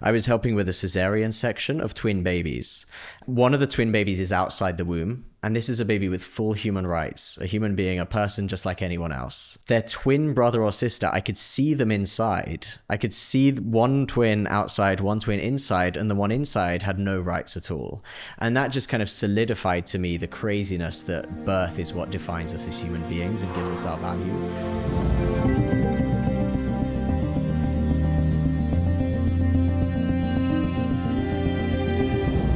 I was helping with a cesarean section of twin babies. One of the twin babies is outside the womb, and this is a baby with full human rights, a human being, a person just like anyone else. Their twin brother or sister, I could see them inside. I could see one twin outside, one twin inside, and the one inside had no rights at all. And that just kind of solidified to me the craziness that birth is what defines us as human beings and gives us our value.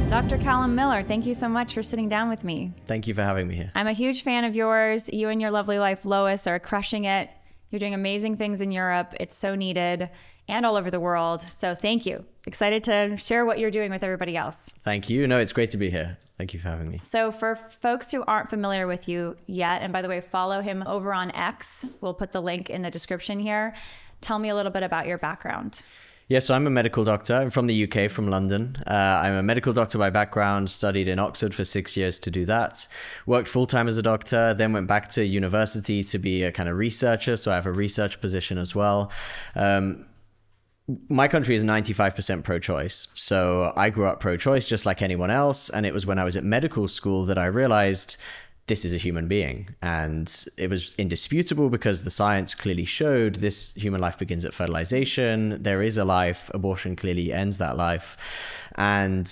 Dr. Calum Miller, thank you so much for sitting down with me. Thank you for having me here. I'm a huge fan of yours. You and your lovely wife, Lois, are crushing it. You're doing amazing things in Europe. It's so needed and all over the world. So thank you. Excited to share what you're doing with everybody else. Thank you. No, it's great to be here. Thank you for having me. So for folks who aren't familiar with you yet, and by the way, follow him over on X. We'll put the link in the description here. Tell me a little bit about your background. Yeah, so I'm a medical doctor. I'm from the UK, from London. I'm a medical doctor by background, studied in Oxford for 6 years to do that. Worked full-time as a doctor, then went back to university to be a kind of researcher. So I have a research position as well. My country is 95% pro-choice. So I grew up pro-choice just like anyone else. And it was when I was at medical school that I realized this is a human being. And it was indisputable because the science clearly showed this human life begins at fertilization. There is a life. Abortion clearly ends that life. And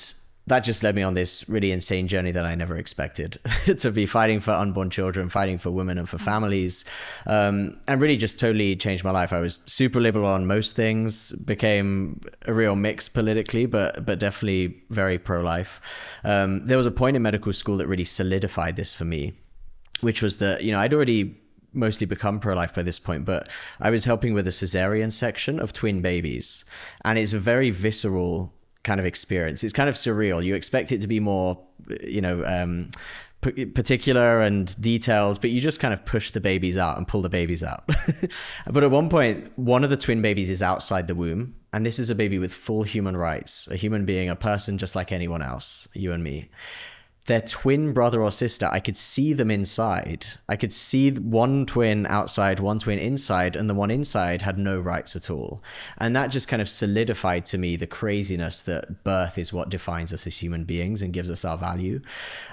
that just led me on this really insane journey that I never expected to be fighting for unborn children, fighting for women and for families, and really just totally changed my life. I was super liberal on most things, became a real mix politically, but definitely very pro-life. There was a point in medical school that really solidified this for me, which was that, I'd already mostly become pro-life by this point, but I was helping with a cesarean section of twin babies. And it's a very visceral kind of experience. It's kind of surreal. You expect it to be more, particular and detailed, but you just kind of push the babies out and pull the babies out. But at one point, one of the twin babies is outside the womb, and this is a baby with full human rights, a human being, a person just like anyone else, you and me. Their twin brother or sister, I could see them inside. I could see one twin outside, one twin inside, and the one inside had no rights at all. And that just kind of solidified to me the craziness that birth is what defines us as human beings and gives us our value.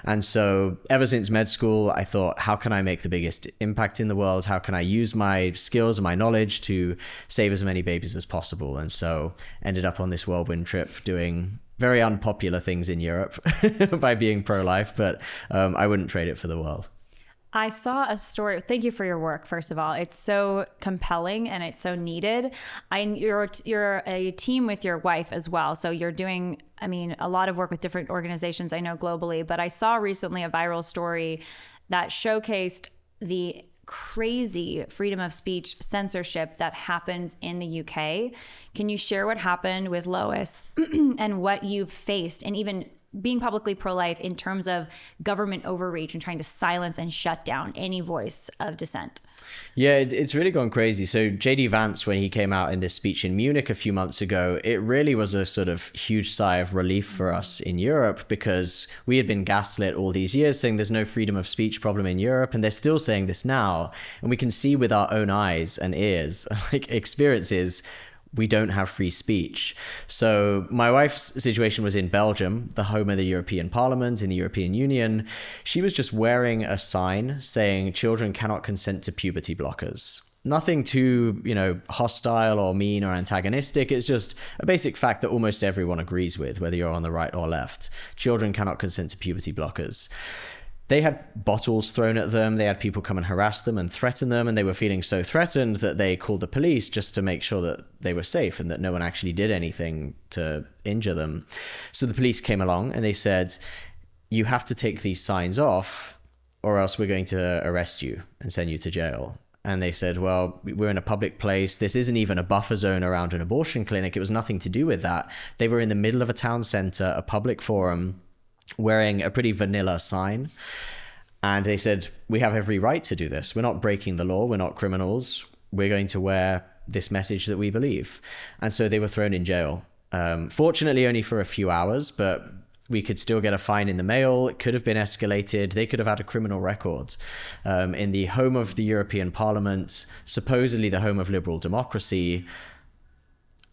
And so ever since med school, I thought, how can I make the biggest impact in the world? How can I use my skills and my knowledge to save as many babies as possible? And so ended up on this whirlwind trip doing very unpopular things in Europe by being pro-life, but I wouldn't trade it for the world. I saw a story. Thank you for your work, first of all. It's so compelling and it's so needed. You're a team with your wife as well. So you're doing, a lot of work with different organizations, I know globally, but I saw recently a viral story that showcased the crazy freedom of speech censorship that happens in the UK. Can you share what happened with Lois and what you've faced, and even being publicly pro-life in terms of government overreach and trying to silence and shut down any voice of dissent? Yeah, it's really gone crazy. So JD Vance, when he came out in this speech in Munich a few months ago, it really was a sort of huge sigh of relief for us in Europe, because we had been gaslit all these years saying there's no freedom of speech problem in Europe, and they're still saying this now. And we can see with our own eyes and ears, like experiences, we don't have free speech. So my wife's situation was in Belgium, the home of the European Parliament in the European Union. She was just wearing a sign saying children cannot consent to puberty blockers. Nothing too, hostile or mean or antagonistic. It's just a basic fact that almost everyone agrees with, whether you're on the right or left. Children cannot consent to puberty blockers. They had bottles thrown at them. They had people come and harass them and threaten them. And they were feeling so threatened that they called the police just to make sure that they were safe and that no one actually did anything to injure them. So the police came along and they said, you have to take these signs off or else we're going to arrest you and send you to jail. And they said, well, we're in a public place. This isn't even a buffer zone around an abortion clinic. It was nothing to do with that. They were in the middle of a town center, a public forum, wearing a pretty vanilla sign. And they said, we have every right to do this. We're not breaking the law. We're not criminals. We're going to wear this message that we believe. And so they were thrown in jail. Fortunately, only for a few hours, but we could still get a fine in the mail. It could have been escalated. They could have had a criminal record. In the home of the European Parliament, supposedly the home of liberal democracy,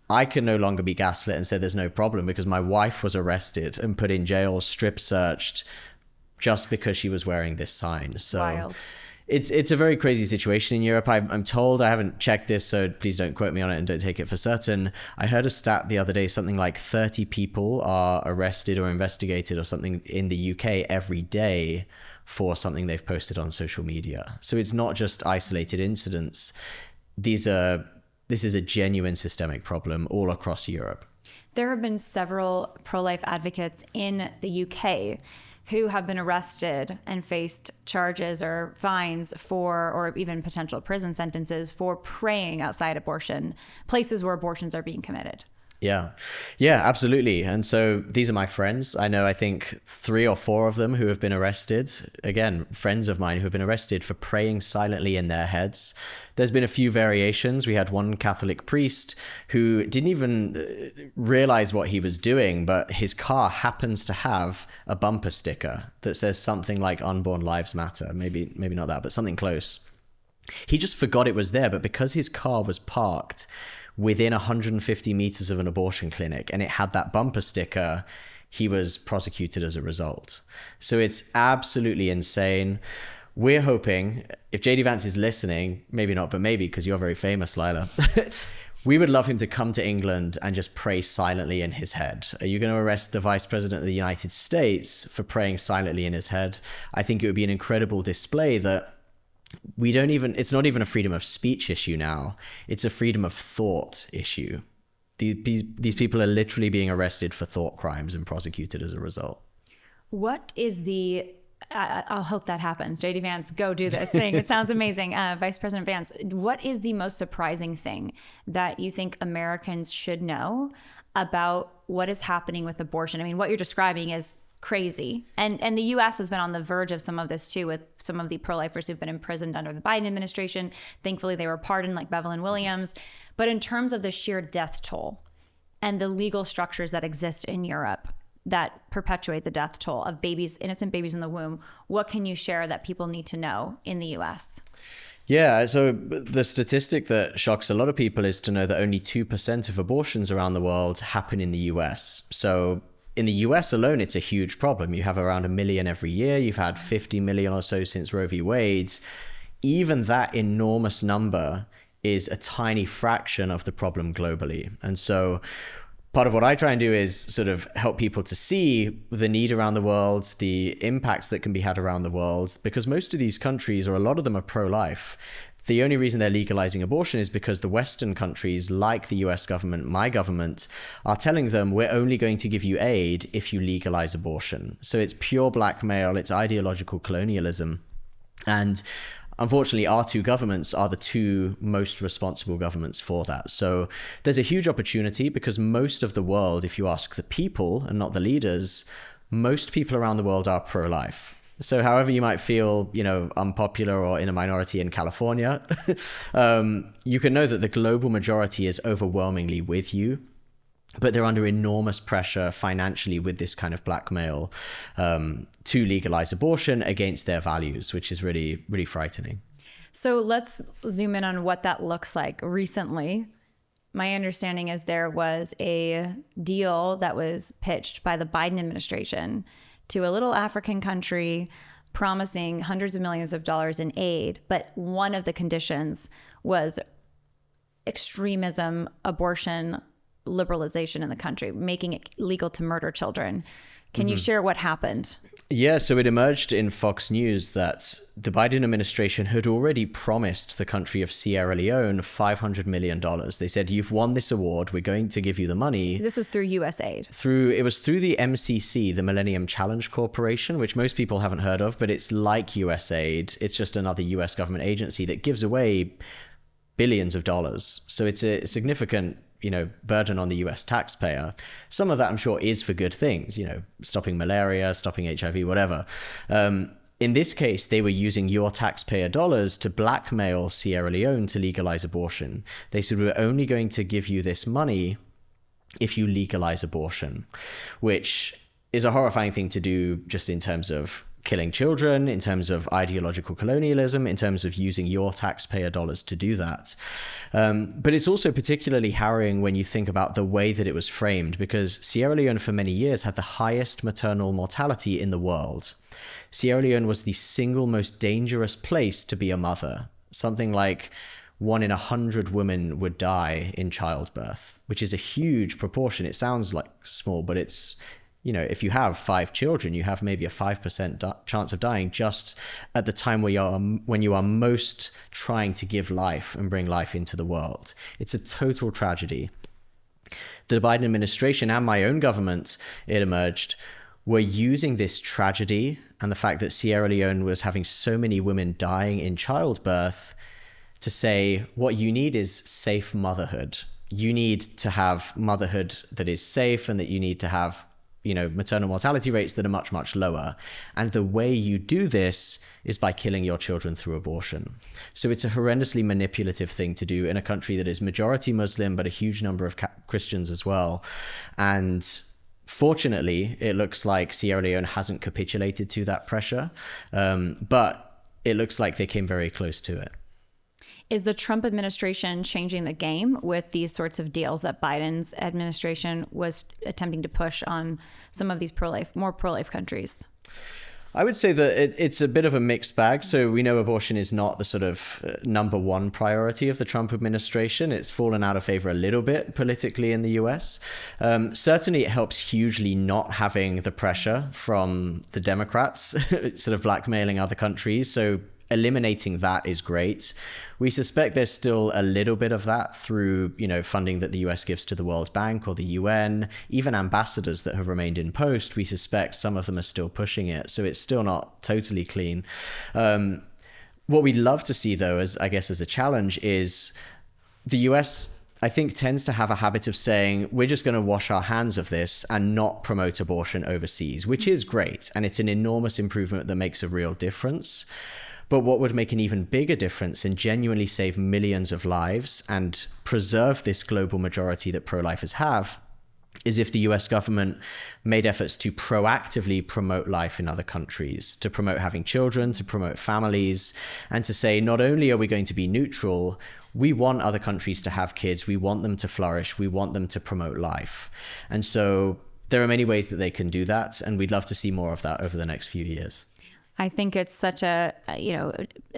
I can no longer be gaslit and say there's no problem because my wife was arrested and put in jail, strip searched, just because she was wearing this sign. So Wild. It's a very crazy situation in Europe. I'm told, I haven't checked this, so please don't quote me on it and don't take it for certain. I heard a stat the other day, something like 30 people are arrested or investigated or something in the UK every day for something they've posted on social media. So it's not just isolated incidents. This is a genuine systemic problem all across Europe. There have been several pro-life advocates in the UK who have been arrested and faced charges or fines for, or even potential prison sentences for praying outside abortion, places where abortions are being committed. Yeah, absolutely. And so these are my friends. I think 3 or 4 of them who have been arrested. Again, friends of mine who have been arrested for praying silently in their heads. There's been a few variations. We had one Catholic priest who didn't even realize what he was doing, but his car happens to have a bumper sticker that says something like "Unborn Lives Matter." Maybe not that, but something close. He just forgot it was there, but because his car was parked within 150 meters of an abortion clinic and it had that bumper sticker, he was prosecuted as a result. So it's absolutely insane. We're hoping, if JD Vance is listening, maybe not, but maybe, because you're very famous, Lila, we would love him to come to England and just pray silently in his head. Are you going to arrest the Vice President of the United States for praying silently in his head? I think it would be an incredible display that it's not even a freedom of speech issue now. It's a freedom of thought issue. These people are literally being arrested for thought crimes and prosecuted as a result. What is I'll hope that happens. JD Vance, go do this thing. It sounds amazing. Vice President Vance, what is the most surprising thing that you think Americans should know about what is happening with abortion? I mean, what you're describing is crazy. And the U.S. has been on the verge of some of this too, with some of the pro-lifers who've been imprisoned under the Biden administration. Thankfully, they were pardoned, like Bevelyn Williams. But in terms of the sheer death toll and the legal structures that exist in Europe that perpetuate the death toll of babies, innocent babies in the womb, what can you share that people need to know in the U.S.? Yeah, so the statistic that shocks a lot of people is to know that only 2% of abortions around the world happen in the U.S. So in the US alone, it's a huge problem. You have around 1 million every year. You've had 50 million or so since Roe v. Wade. Even that enormous number is a tiny fraction of the problem globally. And so part of what I try and do is sort of help people to see the need around the world, the impacts that can be had around the world, because most of these countries, or a lot of them, are pro-life. The only reason they're legalizing abortion is because the Western countries, like the US government, my government, are telling them, we're only going to give you aid if you legalize abortion. So it's pure blackmail, it's ideological colonialism. And unfortunately, our 2 governments are the 2 most responsible governments for that. So there's a huge opportunity because most of the world, if you ask the people and not the leaders, most people around the world are pro-life. So however you might feel, unpopular or in a minority in California, you can know that the global majority is overwhelmingly with you, but they're under enormous pressure financially with this kind of blackmail to legalize abortion against their values, which is really, really frightening. So let's zoom in on what that looks like. Recently, my understanding is there was a deal that was pitched by the Biden administration to a little African country promising hundreds of millions of dollars in aid. But one of the conditions was extremism, abortion, liberalization in the country, making it legal to murder children. Can you share what happened? Yeah, so it emerged in Fox News that the Biden administration had already promised the country of Sierra Leone $500 million. They said, you've won this award, we're going to give you the money. This was through USAID. It was through the MCC, the Millennium Challenge Corporation, which most people haven't heard of, but it's like USAID. It's just another US government agency that gives away billions of dollars. So it's a significant burden on the US taxpayer. Some of that, I'm sure, is for good things, stopping malaria, stopping HIV, whatever. In this case, they were using your taxpayer dollars to blackmail Sierra Leone to legalize abortion. They said, we're only going to give you this money if you legalize abortion, which is a horrifying thing to do just in terms of killing children, in terms of ideological colonialism, in terms of using your taxpayer dollars to do that. But it's also particularly harrowing when you think about the way that it was framed, because Sierra Leone for many years had the highest maternal mortality in the world. Sierra Leone was the single most dangerous place to be a mother. Something like 1 in 100 women would die in childbirth, which is a huge proportion. It sounds like small, but it's, if you have 5 children, you have maybe a 5% chance of dying just at the time when you are most trying to give life and bring life into the world. It's a total tragedy. The Biden administration and my own government, it emerged, were using this tragedy and the fact that Sierra Leone was having so many women dying in childbirth to say, what you need is safe motherhood. You need to have motherhood that is safe, and that you need to have, maternal mortality rates that are much, much lower. And the way you do this is by killing your children through abortion. So it's a horrendously manipulative thing to do in a country that is majority Muslim, but a huge number of Christians as well. And fortunately, it looks like Sierra Leone hasn't capitulated to that pressure, but it looks like they came very close to it. Is the Trump administration changing the game with these sorts of deals that Biden's administration was attempting to push on some of these more pro-life countries? I would say that it's a bit of a mixed bag. So we know abortion is not the sort of number one priority of the Trump administration. It's fallen out of favor a little bit politically in the US. Certainly it helps hugely not having the pressure from the Democrats sort of blackmailing other countries. So eliminating that is great. We suspect there's still a little bit of that through, funding that the US gives to the World Bank or the UN, even ambassadors that have remained in post. We suspect some of them are still pushing it. So it's still not totally clean. What we'd love to see, though, as a challenge, is the US, I think, tends to have a habit of saying, we're just going to wash our hands of this and not promote abortion overseas, which is great. And it's an enormous improvement that makes a real difference. But what would make an even bigger difference and genuinely save millions of lives and preserve this global majority that pro-lifers have is if the US government made efforts to proactively promote life in other countries, to promote having children, to promote families, and to say, not only are we going to be neutral, we want other countries to have kids, we want them to flourish, we want them to promote life. And so there are many ways that they can do that, and we'd love to see more of that over the next few years. I think it's such a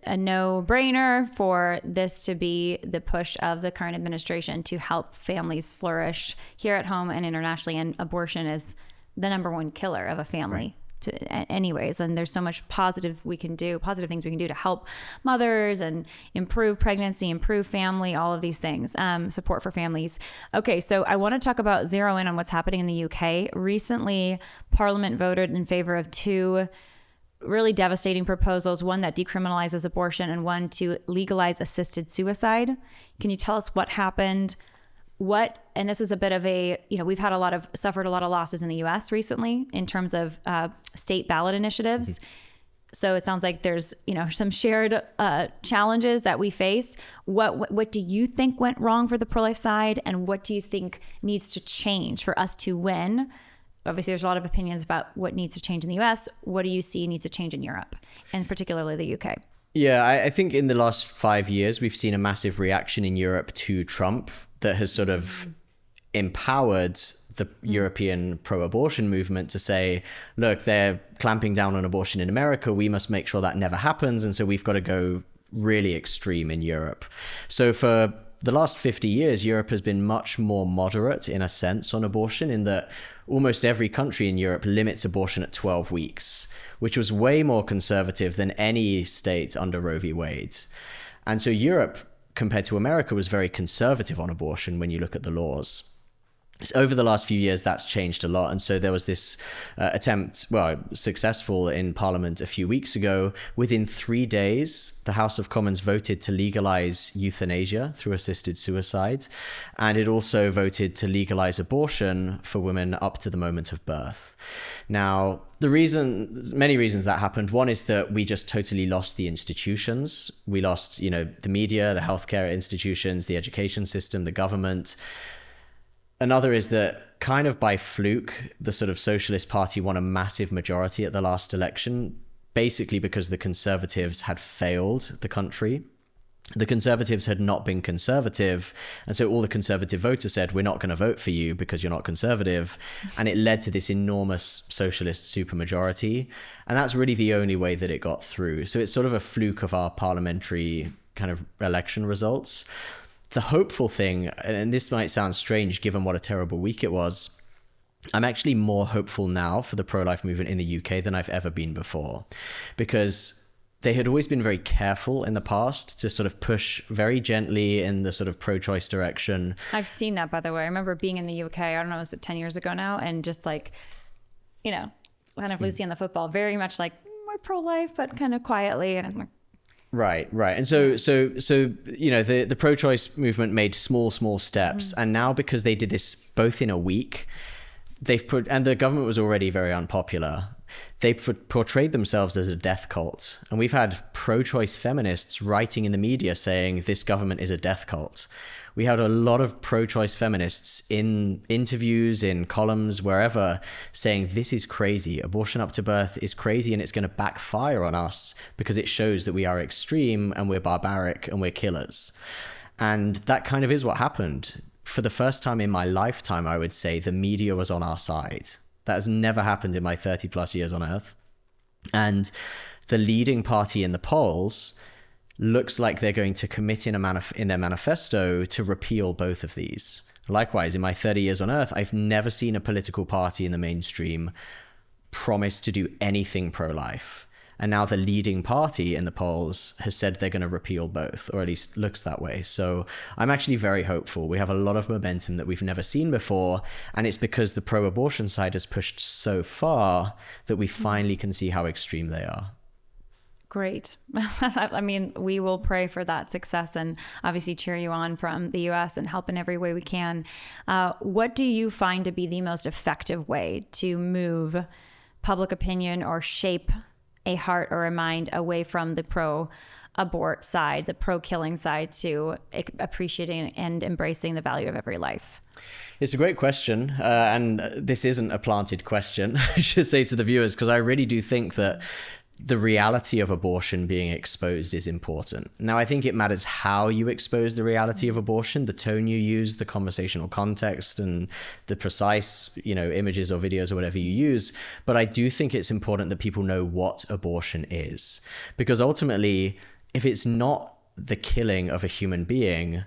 no-brainer for this to be the push of the current administration to help families flourish here at home and internationally. And abortion is the number one killer of a family. Right. Anyways, and there's so much positive things we can do to help mothers and improve pregnancy, improve family, all of these things, support for families. Okay, so I want to zero in on what's happening in the UK. Recently, Parliament voted in favor of 2 really devastating proposals, one that decriminalizes abortion and one to legalize assisted suicide. Can you tell us what happened? And this is a bit of we've suffered a lot of losses in the US recently in terms of state ballot initiatives. Mm-hmm. So it sounds like there's, some shared challenges that we face. What do you think went wrong for the pro-life side? And what do you think needs to change for us to win? Obviously, there's a lot of opinions about what needs to change in the US. What do you see needs to change in Europe, and particularly the UK? Yeah, I think in the last 5 years, we've seen a massive reaction in Europe to Trump that has sort of empowered the European pro-abortion movement to say, look, they're clamping down on abortion in America. We must make sure that never happens. And so we've got to go really extreme in Europe. So for the last 50 years, Europe has been much more moderate in a sense on abortion, in that almost every country in Europe limits abortion at 12 weeks, which was way more conservative than any state under Roe v. Wade. And so Europe, compared to America, was very conservative on abortion when you look at the laws. Over the last few years, that's changed a lot. And so there was this successful in Parliament a few weeks ago. Within 3 days, the House of Commons voted to legalize euthanasia through assisted suicide. And it also voted to legalize abortion for women up to the moment of birth. Now, many reasons that happened. One is that we just totally lost the institutions. We lost, the media, the healthcare institutions, the education system, the government. Another is that kind of by fluke, the sort of Socialist Party won a massive majority at the last election, basically because the Conservatives had failed the country. The Conservatives had not been conservative. And so all the Conservative voters said, we're not going to vote for you because you're not conservative. And it led to this enormous socialist supermajority. And that's really the only way that it got through. So it's sort of a fluke of our parliamentary kind of election results. The hopeful thing, and this might sound strange given what a terrible week it was, I'm actually more hopeful now for the pro-life movement in the UK than I've ever been before, because they had always been very careful in the past to sort of push very gently in the sort of pro-choice direction. I've seen that, by the way. I remember being in the UK, I don't know, was it 10 years ago now? And just like, you know, kind of Lucy on the football, very much like, we're pro-life, but kind of quietly. And I'm like, Right. And so you know, the pro-choice movement made small steps. And now because they did this both in a week, and the government was already very unpopular, they portrayed themselves as a death cult. And we've had pro-choice feminists writing in the media saying this government is a death cult. We had a lot of pro-choice feminists in interviews, in columns, wherever, saying this is crazy. Abortion up to birth is crazy, and it's going to backfire on us because it shows that we are extreme and we're barbaric and we're killers. And that kind of is what happened. For the first time in my lifetime, I would say the media was on our side. That has never happened in my 30 plus years on Earth. And the leading party in the polls looks like they're going to commit in their manifesto to repeal both of these. Likewise, in my 30 years on Earth, I've never seen a political party in the mainstream promise to do anything pro-life. And now the leading party in the polls has said they're going to repeal both, or at least looks that way. So I'm actually very hopeful. We have a lot of momentum that we've never seen before. And it's because the pro-abortion side has pushed so far that we finally can see how extreme they are. Great. I mean, we will pray for that success and obviously cheer you on from the US and help in every way we can. What do you find to be the most effective way to move public opinion or shape a heart or a mind away from the pro-abort side, the pro-killing side, to appreciating and embracing the value of every life? It's a great question. And this isn't a planted question, I should say to the viewers, because I really do think that the reality of abortion being exposed is important. Now, I think it matters how you expose the reality of abortion, the tone you use, the conversational context, and the precise, images or videos or whatever you use. But I do think it's important that people know what abortion is, because ultimately, if it's not the killing of a human being,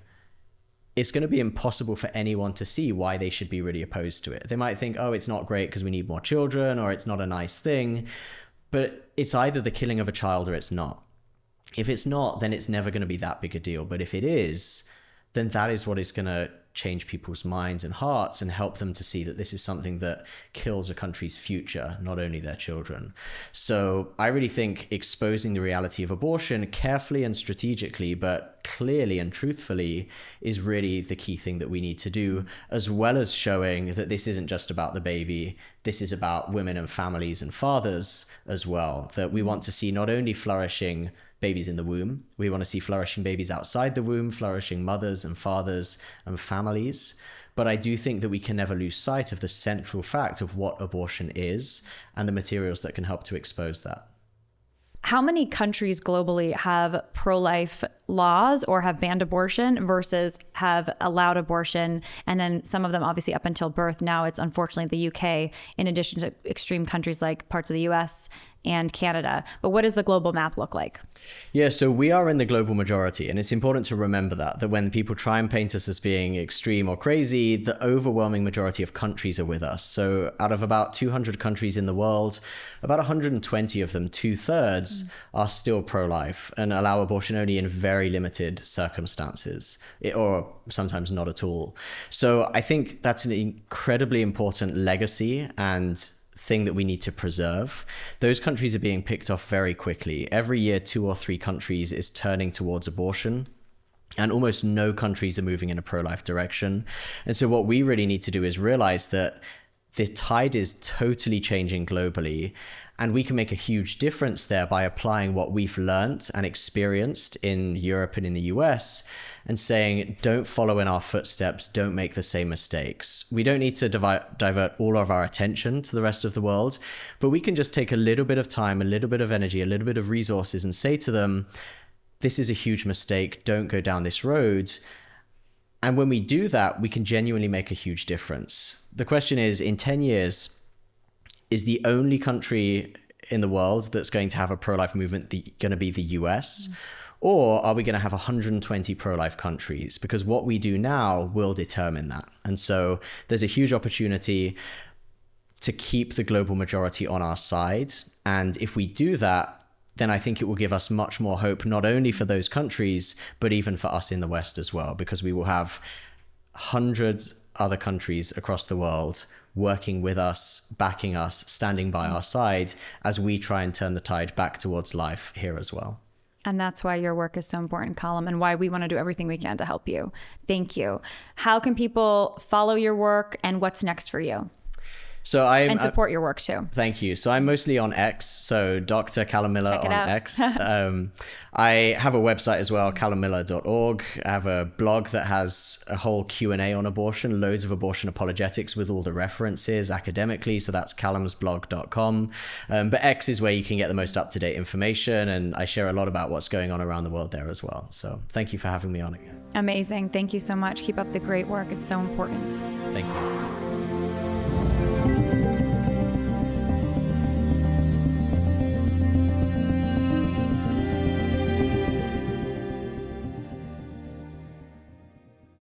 it's going to be impossible for anyone to see why they should be really opposed to it. They might think, oh, it's not great because we need more children, or it's not a nice thing. But it's either the killing of a child or it's not. If it's not, then it's never going to be that big a deal. But if it is, then that is what is going to change people's minds and hearts and help them to see that this is something that kills a country's future, not only their children. So I really think exposing the reality of abortion carefully and strategically, but clearly and truthfully, is really the key thing that we need to do, as well as showing that this isn't just about the baby. This is about women and families and fathers as well, that we want to see not only flourishing babies in the womb, we want to see flourishing babies outside the womb, flourishing mothers and fathers and families. But I do think that we can never lose sight of the central fact of what abortion is and the materials that can help to expose that. How many countries globally have pro-life laws or have banned abortion versus have allowed abortion? And then some of them obviously up until birth. Now it's unfortunately the UK, in addition to extreme countries like parts of the US and Canada. But what does the global map look like? Yeah, so we are in the global majority, and it's important to remember that when people try and paint us as being extreme or crazy, the overwhelming majority of countries are with us. So out of about 200 countries in the world, about 120 of them, 2/3, are still pro-life and allow abortion only in very limited circumstances, or sometimes not at all. So I think that's an incredibly important legacy and thing that we need to preserve. Those countries are being picked off very quickly. Every year, 2 or 3 countries is turning towards abortion, and almost no countries are moving in a pro-life direction. And so what we really need to do is realize that the tide is totally changing globally, and we can make a huge difference there by applying what we've learnt and experienced in Europe and in the US and saying, don't follow in our footsteps, don't make the same mistakes. We don't need to divert all of our attention to the rest of the world, but we can just take a little bit of time, a little bit of energy, a little bit of resources and say to them, this is a huge mistake, don't go down this road. And when we do that, we can genuinely make a huge difference. The question is, in 10 years, is the only country in the world that's going to have a pro-life movement going to be the US? Or are we going to have 120 pro-life countries? Because what we do now will determine that. And so there's a huge opportunity to keep the global majority on our side. And if we do that, then I think it will give us much more hope, not only for those countries, but even for us in the West as well, because we will have hundreds other countries across the world working with us, backing us, standing by our side as we try and turn the tide back towards life here as well. And that's why your work is so important, Calum, and why we want to do everything we can to help you. Thank you. How can people follow your work, and what's next for you? And support your work too. Thank you. So I'm mostly on X. So Dr. Calum Miller on X. I have a website as well, calummiller.org. I have a blog that has a whole Q&A on abortion, loads of abortion apologetics with all the references academically. So that's calumsblog.com. But X is where you can get the most up-to-date information. And I share a lot about what's going on around the world there as well. So thank you for having me on again. Amazing. Thank you so much. Keep up the great work. It's so important. Thank you.